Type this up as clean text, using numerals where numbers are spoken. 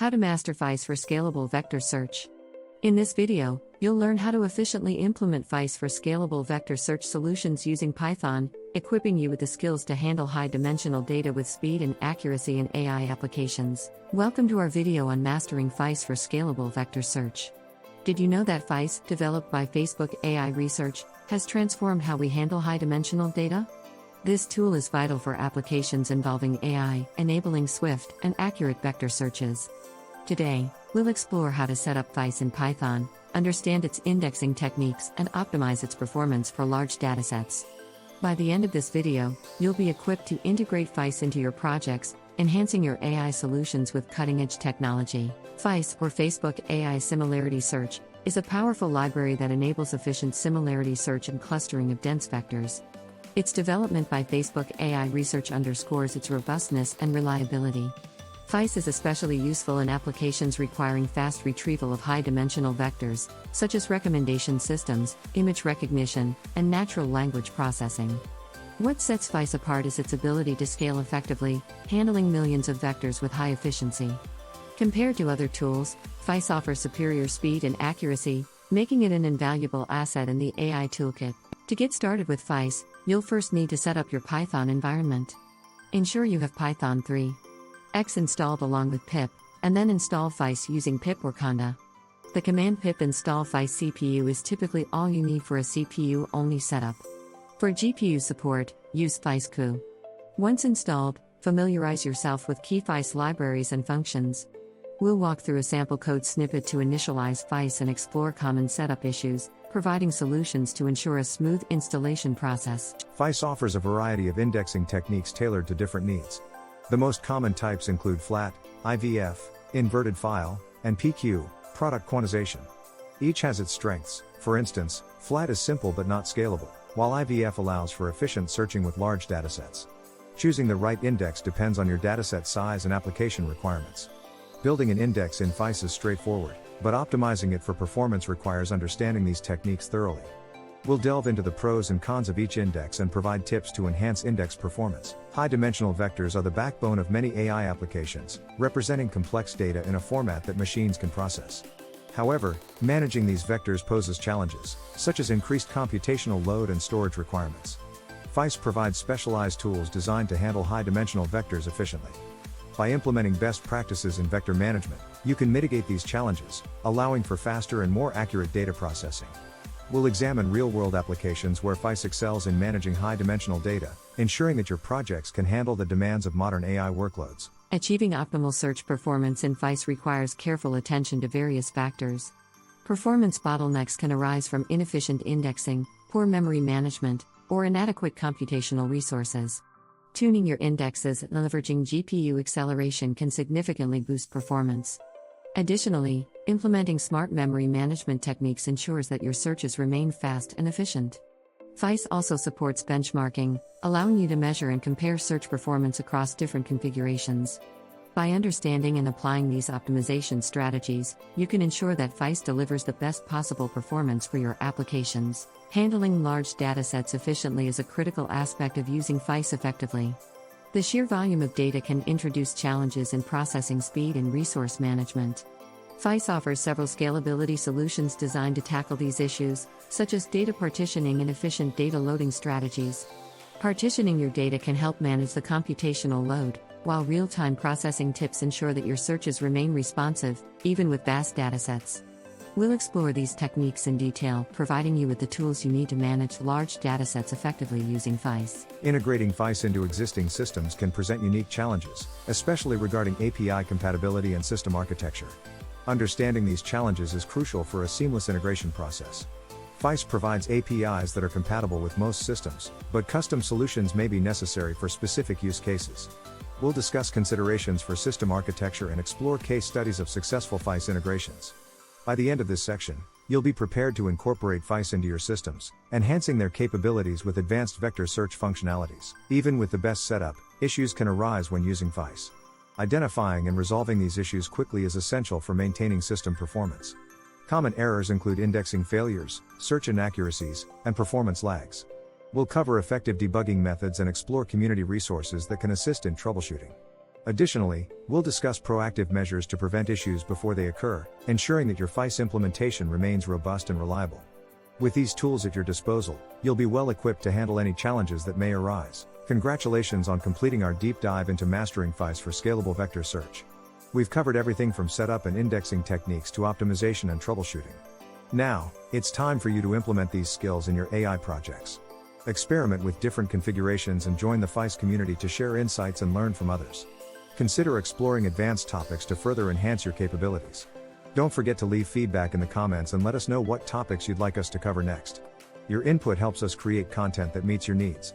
How to master FAISS for scalable vector search. In this video, you'll learn how to efficiently implement FAISS for scalable vector search solutions using Python, equipping you with the skills to handle high-dimensional data with speed and accuracy in AI applications. Welcome to our video on mastering FAISS for scalable vector search. Did you know that FAISS, developed by Facebook AI Research, has transformed how we handle high-dimensional data? This tool is vital for applications involving AI, enabling swift and accurate vector searches. Today, we'll explore how to set up FAISS in Python, understand its indexing techniques, and optimize its performance for large datasets. By the end of this video, you'll be equipped to integrate FAISS into your projects, enhancing your AI solutions with cutting-edge technology. FAISS, or Facebook AI Similarity Search, is a powerful library that enables efficient similarity search and clustering of dense vectors. Its development by Facebook AI Research underscores its robustness and reliability. FAISS is especially useful in applications requiring fast retrieval of high-dimensional vectors, such as recommendation systems, image recognition, and natural language processing. What sets FAISS apart is its ability to scale effectively, handling millions of vectors with high efficiency. Compared to other tools, FAISS offers superior speed and accuracy, making it an invaluable asset in the AI toolkit. To get started with FAISS, you'll first need to set up your Python environment. Ensure you have Python 3.x installed along with pip, and then install FAISS using pip or conda. The command pip install FAISS CPU is typically all you need for a CPU-only setup. For GPU support, use FAISS-Q. Once installed, familiarize yourself with key FAISS libraries and functions. We'll walk through a sample code snippet to initialize FAISS and explore common setup issues, providing solutions to ensure a smooth installation process. FAISS offers a variety of indexing techniques tailored to different needs. The most common types include flat, IVF, inverted file, and PQ, product quantization. Each has its strengths. For instance, flat is simple but not scalable, while IVF allows for efficient searching with large datasets. Choosing the right index depends on your dataset size and application requirements. Building an index in FAISS is straightforward, but optimizing it for performance requires understanding these techniques thoroughly. We'll delve into the pros and cons of each index and provide tips to enhance index performance. High-dimensional vectors are the backbone of many AI applications, representing complex data in a format that machines can process. However, managing these vectors poses challenges, such as increased computational load and storage requirements. FAISS provides specialized tools designed to handle high-dimensional vectors efficiently. By implementing best practices in vector management, you can mitigate these challenges, allowing for faster and more accurate data processing. We'll examine real-world applications where FAISS excels in managing high-dimensional data, ensuring that your projects can handle the demands of modern AI workloads. Achieving optimal search performance in FAISS requires careful attention to various factors. Performance bottlenecks can arise from inefficient indexing, poor memory management, or inadequate computational resources. Tuning your indexes and leveraging GPU acceleration can significantly boost performance. Additionally, implementing smart memory management techniques ensures that your searches remain fast and efficient. FAISS also supports benchmarking, allowing you to measure and compare search performance across different configurations. By understanding and applying these optimization strategies, you can ensure that FAISS delivers the best possible performance for your applications. Handling large datasets efficiently is a critical aspect of using FAISS effectively. The sheer volume of data can introduce challenges in processing speed and resource management. FAISS offers several scalability solutions designed to tackle these issues, such as data partitioning and efficient data loading strategies. Partitioning your data can help manage the computational load, while real-time processing tips ensure that your searches remain responsive, even with vast datasets. We'll explore these techniques in detail, providing you with the tools you need to manage large datasets effectively using FAISS. Integrating FAISS into existing systems can present unique challenges, especially regarding API compatibility and system architecture. Understanding these challenges is crucial for a seamless integration process. FAISS provides APIs that are compatible with most systems, but custom solutions may be necessary for specific use cases. We'll discuss considerations for system architecture and explore case studies of successful FAISS integrations. By the end of this section, you'll be prepared to incorporate FAISS into your systems, enhancing their capabilities with advanced vector search functionalities. Even with the best setup, issues can arise when using FAISS. Identifying and resolving these issues quickly is essential for maintaining system performance. Common errors include indexing failures, search inaccuracies, and performance lags. We'll cover effective debugging methods and explore community resources that can assist in troubleshooting. Additionally, we'll discuss proactive measures to prevent issues before they occur, ensuring that your FAISS implementation remains robust and reliable. With these tools at your disposal, you'll be well equipped to handle any challenges that may arise. Congratulations on completing our deep dive into mastering FAISS for scalable vector search. We've covered everything from setup and indexing techniques to optimization and troubleshooting. Now, it's time for you to implement these skills in your AI projects. Experiment with different configurations and join the FAISS community to share insights and learn from others. Consider exploring advanced topics to further enhance your capabilities. Don't forget to leave feedback in the comments and let us know what topics you'd like us to cover next. Your input helps us create content that meets your needs.